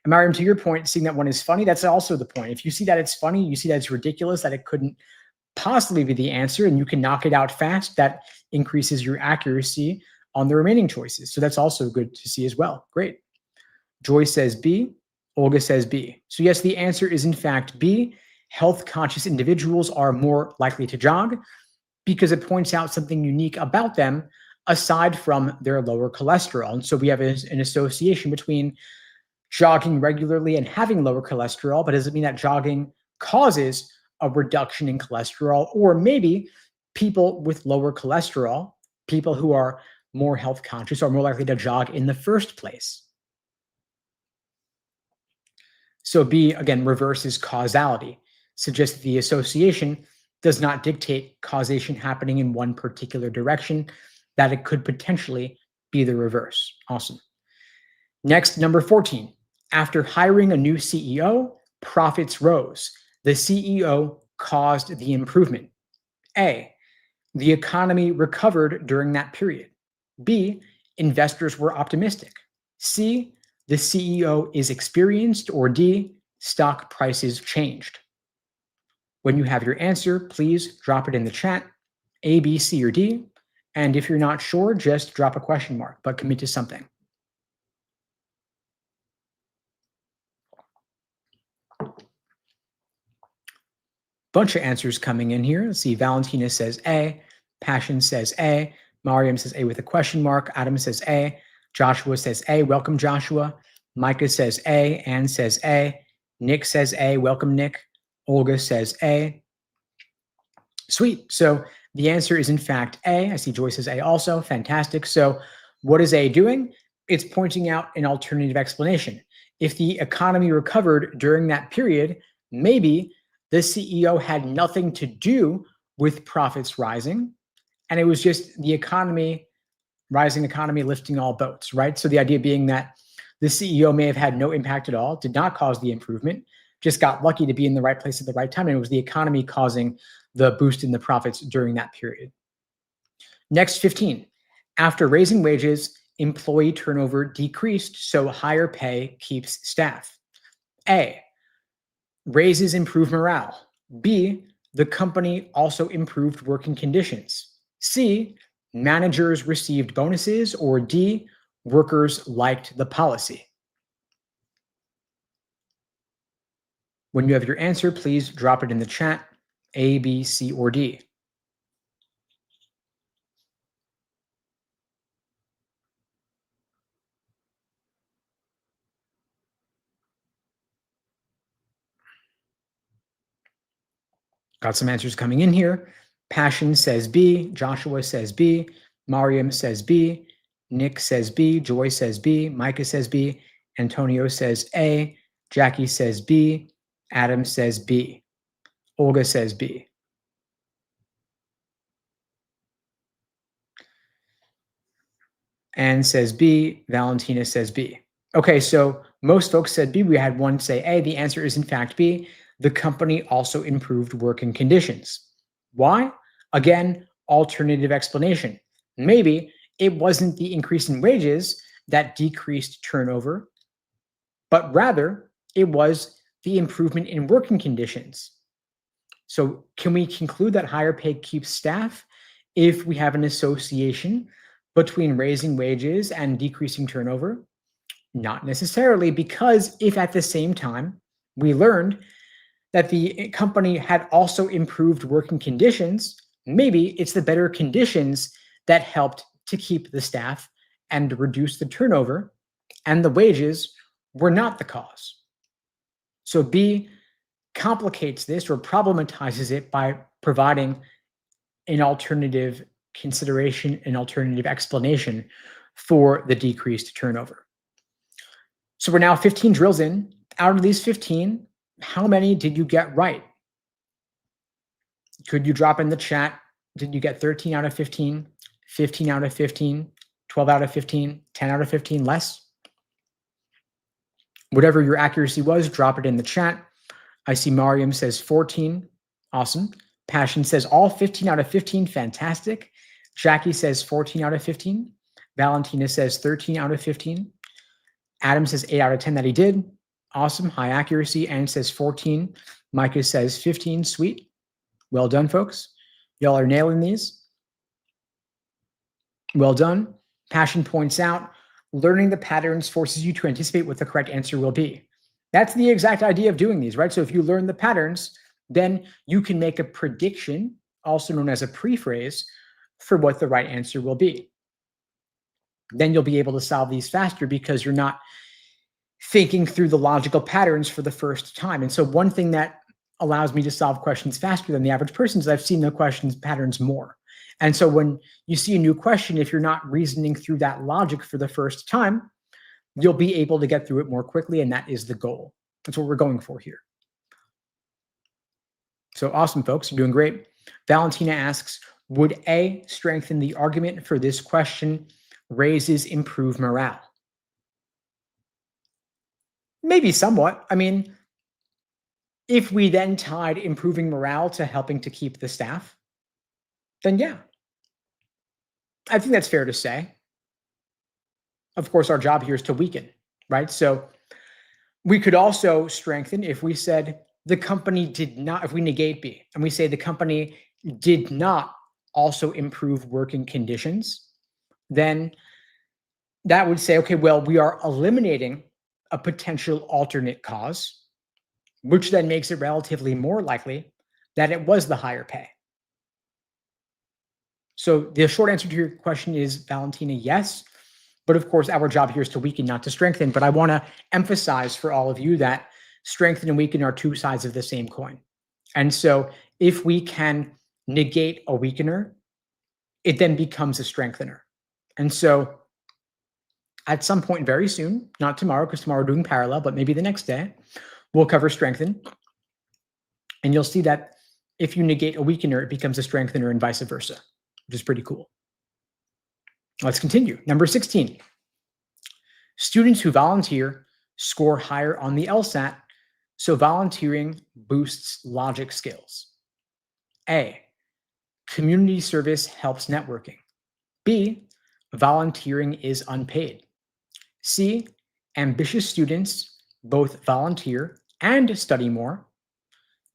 And Mariam, to your point, seeing that one is funny, that's also the point. If you see that it's funny, you see that it's ridiculous, that it couldn't possibly be the answer, and you can knock it out fast, that increases your accuracy on the remaining choices. So that's also good to see as well. Great. Joy says B. Olga says B. So yes, the answer is in fact B. Health conscious individuals are more likely to jog because it points out something unique about them aside from their lower cholesterol. And so we have an association between jogging regularly and having lower cholesterol, but does it mean that jogging causes a reduction in cholesterol? Or maybe people with lower cholesterol, people who are more health conscious, are more likely to jog in the first place. So B, again, reverses causality, suggests that the association does not dictate causation happening in one particular direction, that it could potentially be the reverse. Awesome. Next, number 14. After hiring a new CEO, profits rose. The CEO caused the improvement. A, the economy recovered during that period. B, investors were optimistic. C, the CEO is experienced. Or D, stock prices changed. When you have your answer, please drop it in the chat, A, B, C, or D. And if you're not sure, just drop a question mark, but commit to something. Bunch of answers coming in here. Let's see. Valentina says A. Passion says A. Mariam says A with a question mark. Adam says A. Joshua says A. Welcome, Joshua. Micah says A. Ann says A. Nick says A. Welcome, Nick. Olga says A. Sweet. So the answer is in fact A. I see Joy says A also. Fantastic. So what is A doing? It's pointing out an alternative explanation. If the economy recovered during that period, maybe the CEO had nothing to do with profits rising, and it was just the economy, rising economy lifting all boats, right? So the idea being that the CEO may have had no impact at all, did not cause the improvement, just got lucky to be in the right place at the right time, and it was the economy causing the boost in the profits during that period. Next, 15. After raising wages, employee turnover decreased, so higher pay keeps staff. A, raises improve morale. B, the company also improved working conditions. C, managers received bonuses. Or D, workers liked the policy. When you have your answer, please drop it in the chat, A, B, C, or D. Got some answers coming in here. Passion says B. Joshua says B. Mariam says B. Nick says B. Joy says B. Micah says B. Antonio says A. Jackie says B. Adam says B. Olga says B. Anne says B. Valentina says B. Okay, so most folks said B. We had one say A. The answer is in fact B. The company also improved working conditions. Why? Again, alternative explanation. Maybe it wasn't the increase in wages that decreased turnover, but rather it was the improvement in working conditions. So can we conclude that higher pay keeps staff if we have an association between raising wages and decreasing turnover? Not necessarily, because if at the same time we learned that the company had also improved working conditions, maybe it's the better conditions that helped to keep the staff and reduce the turnover, and the wages were not the cause. So B complicates this or problematizes it by providing an alternative consideration, an alternative explanation for the decreased turnover. So we're now 15 drills in. Out of these 15, how many did you get right? Could you drop in the chat? Did you get 13 out of 15, 15 out of 15, 12 out of 15, 10 out of 15, less? Whatever your accuracy was, drop it in the chat. I see Mariam says 14. Awesome. Passion says all 15 out of 15. Fantastic. Jackie says 14 out of 15. Valentina says 13 out of 15. Adam says 8 out of 10 that he did. Awesome. High accuracy. Anne says 14. Micah says 15. Sweet. Well done, folks. Y'all are nailing these. Well done. Passion points out, learning the patterns forces you to anticipate what the correct answer will be. That's the exact idea of doing these, right? So if you learn the patterns, then you can make a prediction, also known as a prephrase, for what the right answer will be. Then you'll be able to solve these faster because you're not thinking through the logical patterns for the first time. And so one thing that allows me to solve questions faster than the average person is I've seen the questions patterns more. And so when you see a new question, if you're not reasoning through that logic for the first time, you'll be able to get through it more quickly, and that is the goal. That's what we're going for here. So awesome, folks. You're doing great. Valentina asks, would A strengthen the argument for this question raises improved morale? Maybe somewhat. I mean, if we then tied improving morale to helping to keep the staff, then yeah. I think that's fair to say. Of course, our job here is to weaken, right? So we could also strengthen if we said the company did not, if we negate B and we say the company did not also improve working conditions, then that would say, okay, well, we are eliminating a potential alternate cause, which then makes it relatively more likely that it was the higher pay. So the short answer to your question is, Valentina, yes. But of course, our job here is to weaken, not to strengthen. But I want to emphasize for all of you that strengthen and weaken are two sides of the same coin. And so if we can negate a weakener, it then becomes a strengthener. And so at some point very soon, not tomorrow, because tomorrow we're doing parallel, but maybe the next day, we'll cover strengthen. And you'll see that if you negate a weakener, it becomes a strengthener and vice versa, which is pretty cool. Let's continue. Number 16. Students who volunteer score higher on the LSAT, so volunteering boosts logic skills. A, community service helps networking. B, volunteering is unpaid. C, ambitious students both volunteer and study more.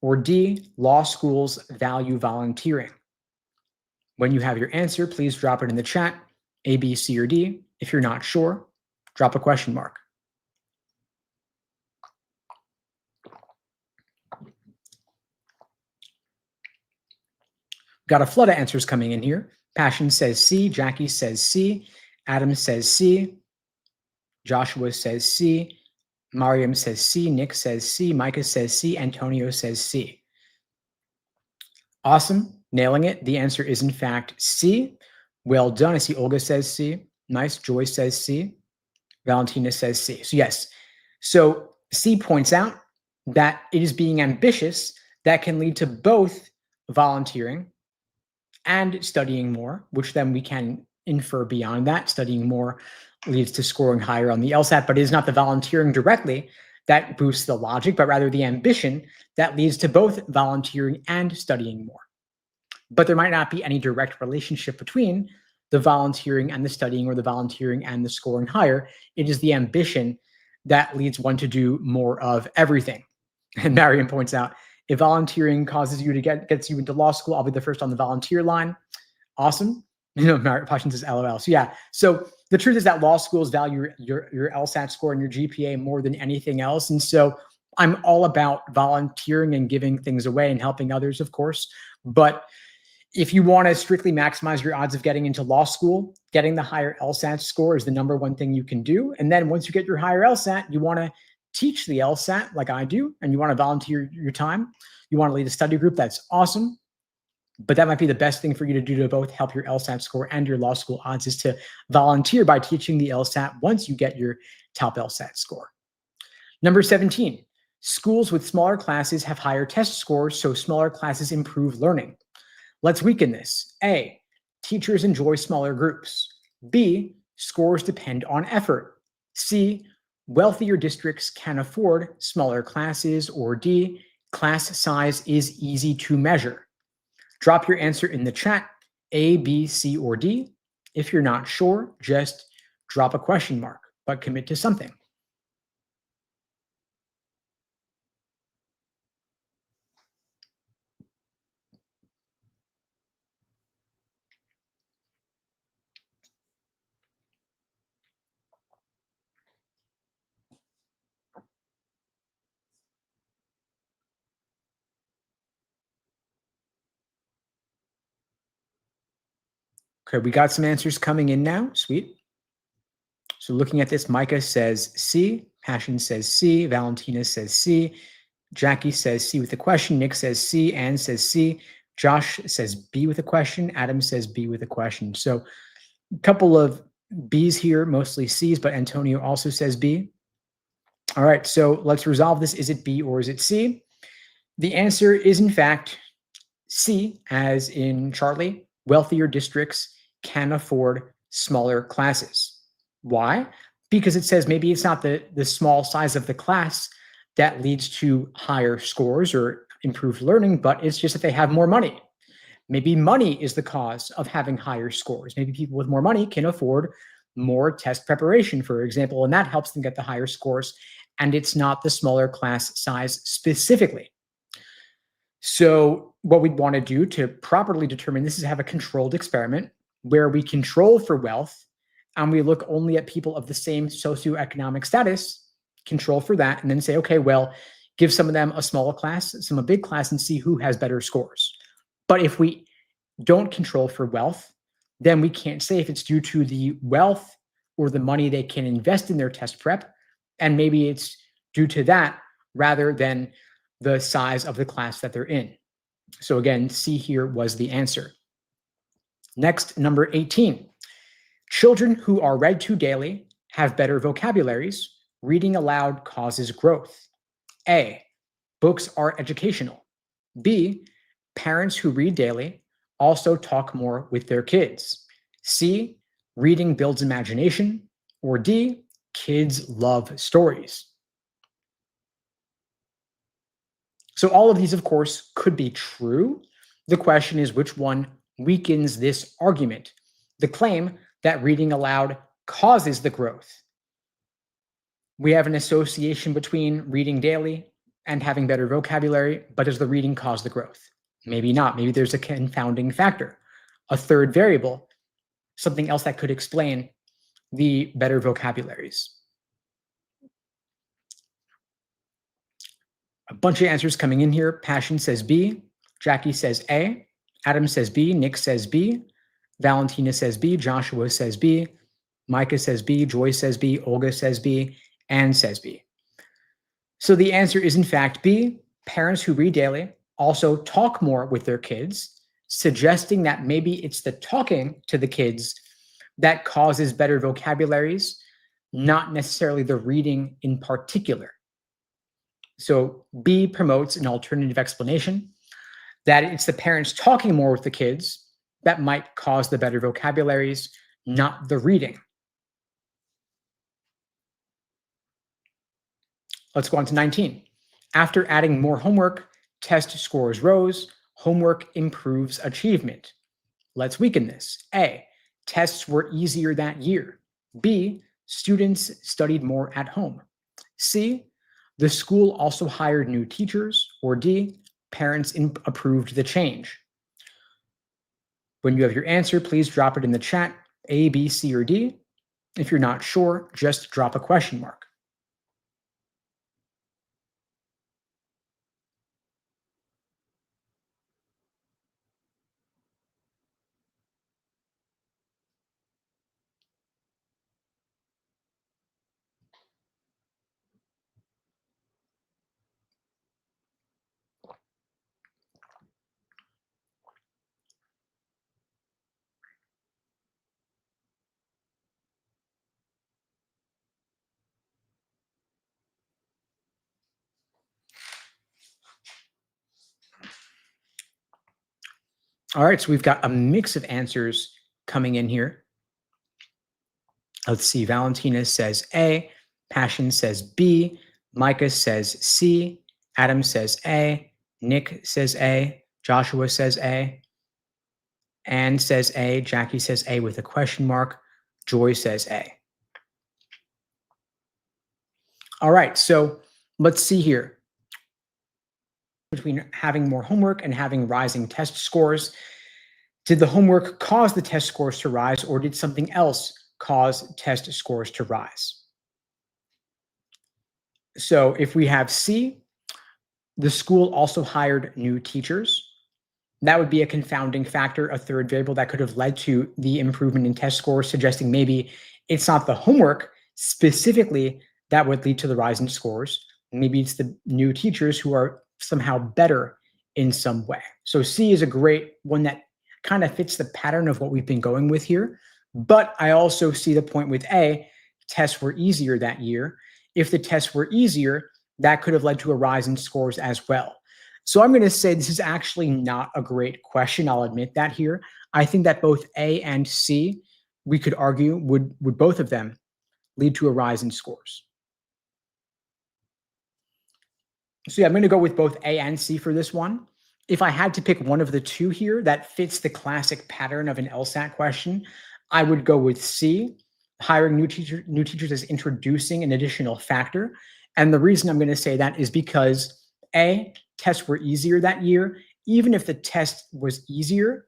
Or D, law schools value volunteering. When you have your answer, please drop it in the chat, A, B, C, or D. If you're not sure, drop a question mark. Got a flood of answers coming in here. Passion says C, Jackie says C, Adam says C, Joshua says C, Mariam says C, Nick says C, Micah says C, Antonio says C. Awesome, nailing it. The answer is in fact C. Well done. I see Olga says C. Nice. Joy says C. Valentina says C. So yes. So C points out that it is being ambitious that can lead to both volunteering and studying more, which then we can infer beyond that. Studying more leads to scoring higher on the LSAT, but it is not the volunteering directly that boosts the logic, but rather the ambition that leads to both volunteering and studying more. But there might not be any direct relationship between the volunteering and the studying, or the volunteering and the scoring higher. It is the ambition that leads one to do more of everything. And Mariam points out, if volunteering causes you to gets you into law school, I'll be the first on the volunteer line. Awesome. You know, Passion says LOL. So yeah. So the truth is that law schools value your LSAT score and your GPA more than anything else. And so I'm all about volunteering and giving things away and helping others, of course. But if you want to strictly maximize your odds of getting into law school, getting the higher LSAT score is the number one thing you can do. And then once you get your higher LSAT, you want to teach the LSAT like I do, and you want to volunteer your time. You want to lead a study group. That's awesome. But that might be the best thing for you to do to both help your LSAT score and your law school odds, is to volunteer by teaching the LSAT once you get your top LSAT score. Number 17, Schools with smaller classes have higher test scores, so smaller classes improve learning. Let's weaken this. A, teachers enjoy smaller groups. B, scores depend on effort. C, wealthier districts can afford smaller classes. Or D, class size is easy to measure. Drop your answer in the chat, A, B, C, or D. If you're not sure, just drop a question mark, but commit to something. Okay, we got some answers coming in now. Sweet. So looking at this, Micah says C, Passion says C, Valentina says C, Jackie says C with a question, Nick says C, Ann says C, Josh says B with a question, Adam says B with a question. So a couple of B's here, mostly C's, but Antonio also says B. All right, so let's resolve this. Is it B or is it C? The answer is, in fact, C, as in Charlie. Wealthier districts can afford smaller classes. Why? Because it says maybe it's not the small size of the class that leads to higher scores or improved learning, but it's just that they have more money. Maybe money is the cause of having higher scores. Maybe people with more money can afford more test preparation, for example, and that helps them get the higher scores. And it's not the smaller class size specifically. So what we'd want to do to properly determine this is have a controlled experiment where we control for wealth and we look only at people of the same socioeconomic status, control for that, and then say, okay, well, give some of them a small class, some a big class, and see who has better scores. But if we don't control for wealth, then we can't say if it's due to the wealth or the money they can invest in their test prep. And maybe it's due to that rather than the size of the class that they're in. So again, C here was the answer. Next, number 18. Children who are read to daily have better vocabularies. Reading aloud causes growth. A, books are educational. B, parents who read daily also talk more with their kids. C, reading builds imagination. Or D, kids love stories. So all of these, of course, could be true. The question is which one weakens this argument? The claim that reading aloud causes the growth. We have an association between reading daily and having better vocabulary, but does the reading cause the growth? Maybe not. Maybe there's a confounding factor, a third variable, something else that could explain the better vocabularies. A bunch of answers coming in here. Passion says B. Jackie says A. Adam says B. Nick says B. Valentina says B. Joshua says B. Micah says B. Joy says B. Olga says B. Ann says B. So the answer is, in fact, B. Parents who read daily also talk more with their kids, suggesting that maybe it's the talking to the kids that causes better vocabularies, not necessarily the reading in particular. So B promotes an alternative explanation that it's the parents talking more with the kids that might cause the better vocabularies, not the reading. Let's go on to 19. After adding more homework, test scores rose, homework improves achievement. Let's weaken this. A, tests were easier that year. B, students studied more at home. C, the school also hired new teachers. Or D, parents approved the change. When you have your answer, please drop it in the chat, A, B, C, or D. If you're not sure, just drop a question mark. All right, so we've got a mix of answers coming in here. Let's see. Valentina says A. Passion says B. Micah says C. Adam says A. Nick says A. Joshua says A. Anne says A. Jackie says A with a question mark. Joy says A. All right, so let's see here. Between having more homework and having rising test scores, did the homework cause the test scores to rise, or did something else cause test scores to rise? So if we have C, the school also hired new teachers. That would be a confounding factor, a third variable that could have led to the improvement in test scores, suggesting maybe it's not the homework specifically that would lead to the rise in scores. Maybe it's the new teachers who are somehow better in some way. So C is a great one that kind of fits the pattern of what we've been going with here. But I also see the point with A, tests were easier that year. If the tests were easier, that could have led to a rise in scores as well. So I'm going to say this is actually not a great question. I'll admit that here. I think that both A and C, we could argue, would both of them lead to a rise in scores. So yeah, I'm going to go with both A and C for this one. If I had to pick one of the two here that fits the classic pattern of an LSAT question, I would go with C. Hiring new teachers is introducing an additional factor. And the reason I'm going to say that is because A, tests were easier that year. Even if the test was easier,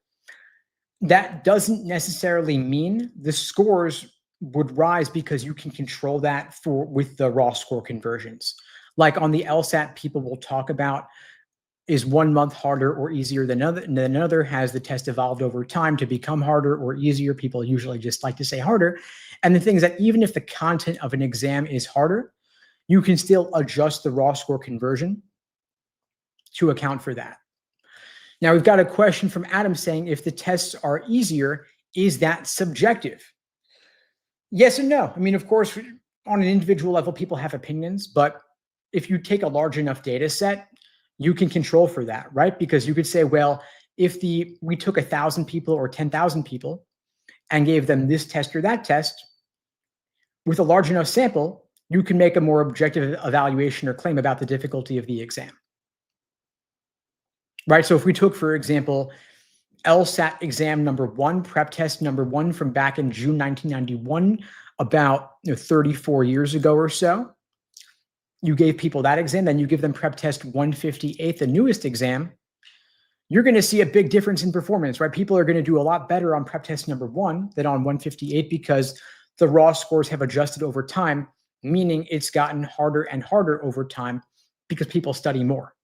that doesn't necessarily mean the scores would rise because you can control that with the raw score conversions. Like on the LSAT, people will talk about, is 1 month harder or easier than another? Has the test evolved over time to become harder or easier? People usually just like to say harder. And the thing is that even if the content of an exam is harder, you can still adjust the raw score conversion to account for that. Now, we've got a question from Adam saying, if the tests are easier, is that subjective? Yes and no. I mean, of course, on an individual level, people have opinions, but if you take a large enough data set, you can control for that, right? Because you could say, well, if we took 1,000 people or 10,000 people and gave them this test or that test, with a large enough sample, you can make a more objective evaluation or claim about the difficulty of the exam. Right? So if we took, for example, LSAT exam number 1, prep test number 1 from back in June 1991, about 34 years ago or so, you gave people that exam, then you give them prep test 158, the newest exam, you're going to see a big difference in performance, right? People are going to do a lot better on prep test number 1 than on 158 because the raw scores have adjusted over time, meaning it's gotten harder and harder over time because people study more.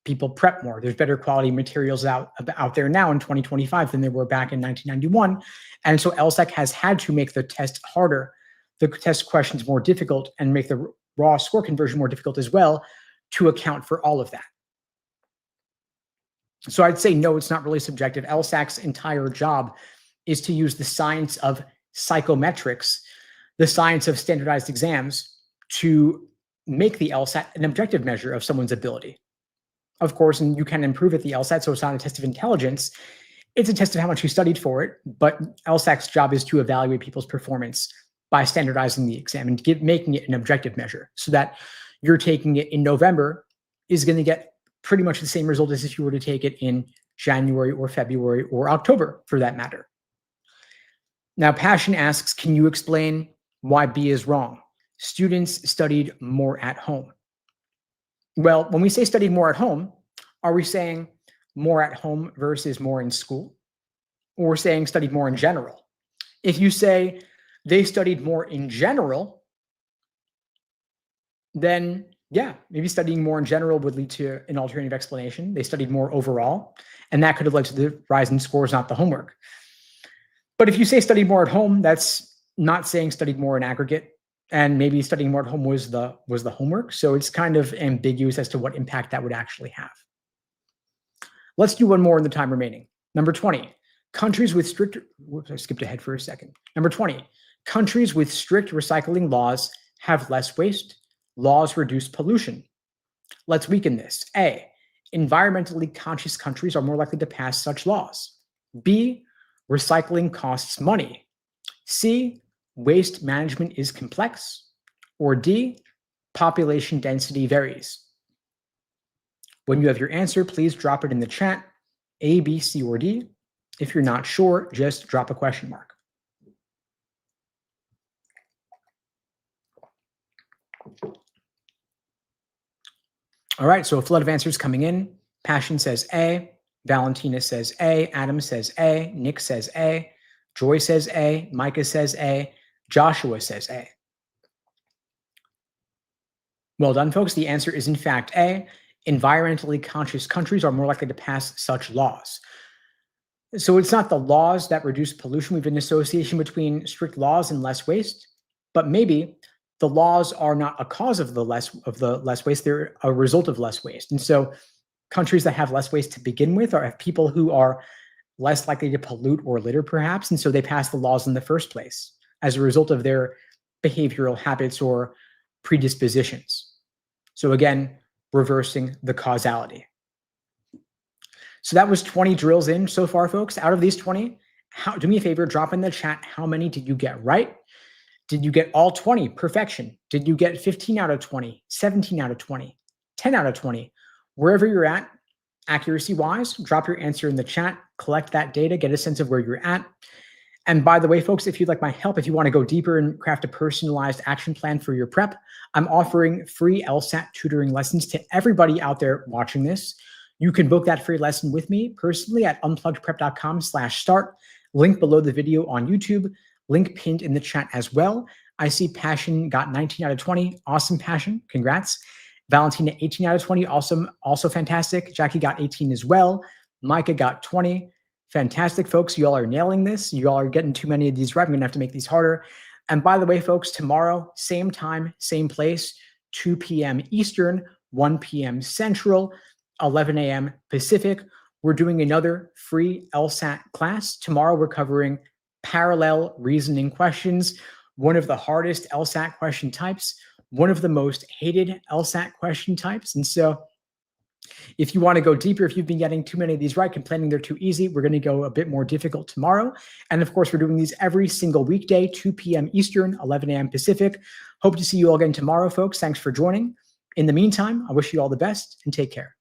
People prep more. There's better quality materials out there now in 2025 than there were back in 1991. And so LSAC has had to make the test harder, the test questions more difficult, and make the raw score conversion more difficult as well to account for all of that. So I'd say no, it's not really subjective. LSAC's entire job is to use the science of psychometrics, the science of standardized exams, to make the LSAT an objective measure of someone's ability. Of course, and you can improve at the LSAT, so it's not a test of intelligence. It's a test of how much you studied for it, but LSAC's job is to evaluate people's performance by standardizing the exam and making it an objective measure so that you're taking it in November is going to get pretty much the same result as if you were to take it in January or February or October, for that matter. Now, Passion asks, can you explain why B is wrong? Students studied more at home. Well, when we say studied more at home, are we saying more at home versus more in school? Or we're saying studied more in general? If you say they studied more in general, then yeah, maybe studying more in general would lead to an alternative explanation. They studied more overall, and that could have led to the rise in scores, not the homework. But if you say studied more at home, that's not saying studied more in aggregate. And maybe studying more at home was the homework. So it's kind of ambiguous as to what impact that would actually have. Let's do one more in the time remaining. Number 20, countries with strict, whoops, I skipped ahead for a second. Number 20, countries with strict recycling laws have less waste. Laws reduce pollution. Let's weaken this. A, environmentally conscious countries are more likely to pass such laws. B, recycling costs money. C, waste management is complex. Or D, population density varies. When you have your answer, please drop it in the chat, A, B, C, or D. If you're not sure, just drop a question mark. All right, so a flood of answers coming in. Passion says A, Valentina says A, Adam says A, Nick says A, Joy says A, Micah says A, Joshua says A. Well done, folks. The answer is in fact A. Environmentally conscious countries are more likely to pass such laws. So it's not the laws that reduce pollution. We have an association between strict laws and less waste, but maybe the laws are not a cause of the less waste. They're a result of less waste. And so countries that have less waste to begin with are have people who are less likely to pollute or litter, perhaps. And so they pass the laws in the first place as a result of their behavioral habits or predispositions. So again, reversing the causality. So that was 20 drills in so far, folks. Out of these 20, do me a favor, drop in the chat, how many did you get right? Did you get all 20? Perfection. Did you get 15 out of 20, 17 out of 20, 10 out of 20? Wherever you're at, accuracy-wise, drop your answer in the chat, collect that data, get a sense of where you're at. And by the way, folks, if you'd like my help, if you want to go deeper and craft a personalized action plan for your prep, I'm offering free LSAT tutoring lessons to everybody out there watching this. You can book that free lesson with me personally at unpluggedprep.com/start. Link below the video on YouTube. Link pinned in the chat as well. I see Passion got 19 out of 20. Awesome, Passion. Congrats. Valentina, 18 out of 20. Awesome. Also fantastic. Jackie got 18 as well. Micah got 20. Fantastic, folks. You all are nailing this. You all are getting too many of these right. I'm going to have to make these harder. And by the way, folks, tomorrow, same time, same place, 2 p.m. Eastern, 1 p.m. Central, 11 a.m. Pacific. We're doing another free LSAT class. Tomorrow, we're covering parallel reasoning questions, one of the hardest LSAT question types, one of the most hated LSAT question types. And so if you want to go deeper, if you've been getting too many of these right, complaining they're too easy, we're going to go a bit more difficult tomorrow. And of course, we're doing these every single weekday, 2 p.m. Eastern, 11 a.m. Pacific. Hope to see you all again tomorrow, folks. Thanks for joining. In the meantime, I wish you all the best and take care.